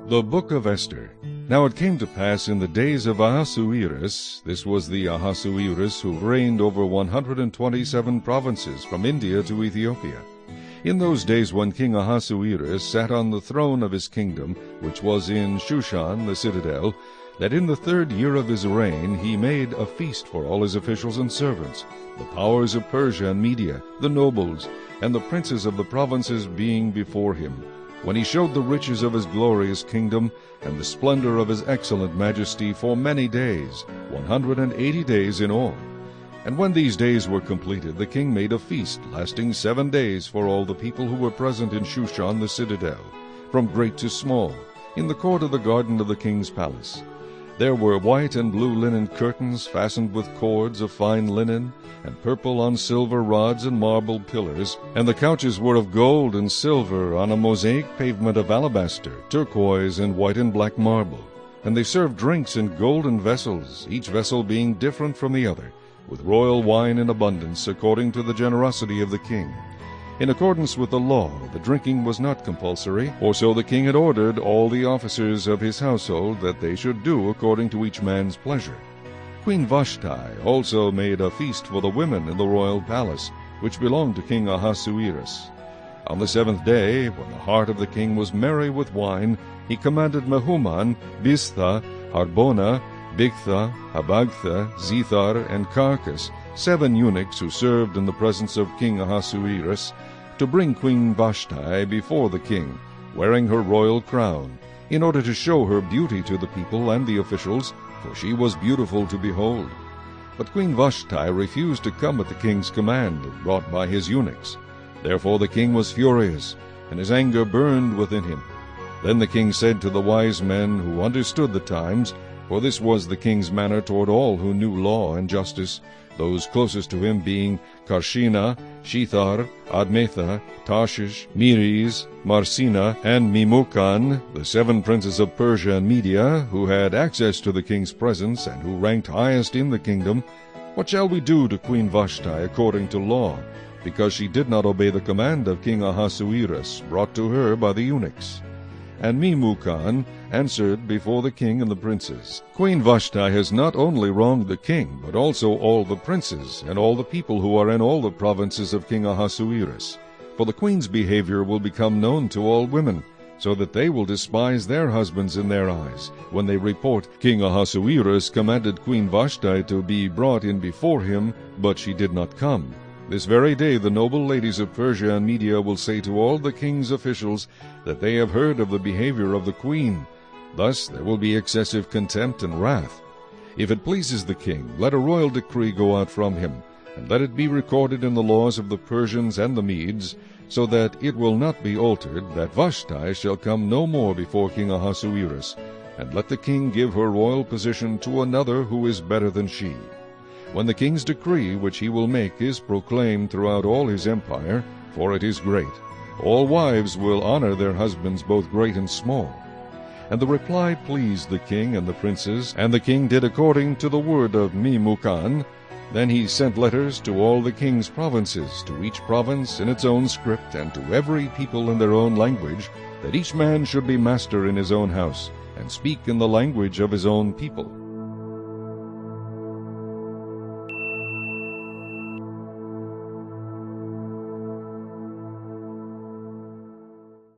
The Book of Esther. Now it came to pass in the days of Ahasuerus, this was the Ahasuerus who reigned over 127 provinces from India to Ethiopia. In those days when King Ahasuerus sat on the throne of his kingdom, which was in Shushan the citadel, that in the 3rd year of his reign he made a feast for all his officials and servants, the powers of Persia and Media, the nobles, and the princes of the provinces being before him, when he showed the riches of his glorious kingdom, and the splendor of his excellent majesty for many days, 180 days in all. And when these days were completed, the king made a feast lasting 7 days for all the people who were present in Shushan the citadel, from great to small, in the court of the garden of the king's palace. There were white and blue linen curtains fastened with cords of fine linen, and purple on silver rods and marble pillars, and the couches were of gold and silver on a mosaic pavement of alabaster, turquoise, and white and black marble. And they served drinks in golden vessels, each vessel being different from the other, with royal wine in abundance, according to the generosity of the king. In accordance with the law, the drinking was not compulsory, for so the king had ordered all the officers of his household that they should do according to each man's pleasure. Queen Vashti also made a feast for the women in the royal palace, which belonged to King Ahasuerus. On the 7th day, when the heart of the king was merry with wine, he commanded Mehuman, Biztha, Harbona, Bigtha, Habagtha, Zethar, and Carcas, 7 eunuchs who served in the presence of King Ahasuerus, to bring Queen Vashti before the king, wearing her royal crown, in order to show her beauty to the people and the officials, for she was beautiful to behold. But Queen Vashti refused to come at the king's command, brought by his eunuchs. Therefore the king was furious, and his anger burned within him. Then the king said to the wise men who understood the times, for this was the king's manner toward all who knew law and justice, those closest to him being Karshina, Shethar, Admatha, Tarshish, Meres, Marsina, and Memucan, the 7 princes of Persia and Media, who had access to the king's presence, and who ranked highest in the kingdom, what shall we do to Queen Vashti according to law, because she did not obey the command of King Ahasuerus, brought to her by the eunuchs? And Memucan answered before the king and the princes, Queen Vashti has not only wronged the king, but also all the princes, and all the people who are in all the provinces of King Ahasuerus. For the queen's behavior will become known to all women, so that they will despise their husbands in their eyes, when they report, King Ahasuerus commanded Queen Vashti to be brought in before him, but she did not come. This very day the noble ladies of Persia and Media will say to all the king's officials that they have heard of the behavior of the queen. Thus there will be excessive contempt and wrath. If it pleases the king, let a royal decree go out from him, and let it be recorded in the laws of the Persians and the Medes, so that it will not be altered, that Vashti shall come no more before King Ahasuerus, and let the king give her royal position to another who is better than she. When the king's decree which he will make is proclaimed throughout all his empire, for it is great, all wives will honor their husbands both great and small. And the reply pleased the king and the princes, and the king did according to the word of Memucan. Then he sent letters to all the king's provinces, to each province in its own script, and to every people in their own language, that each man should be master in his own house, and speak in the language of his own people.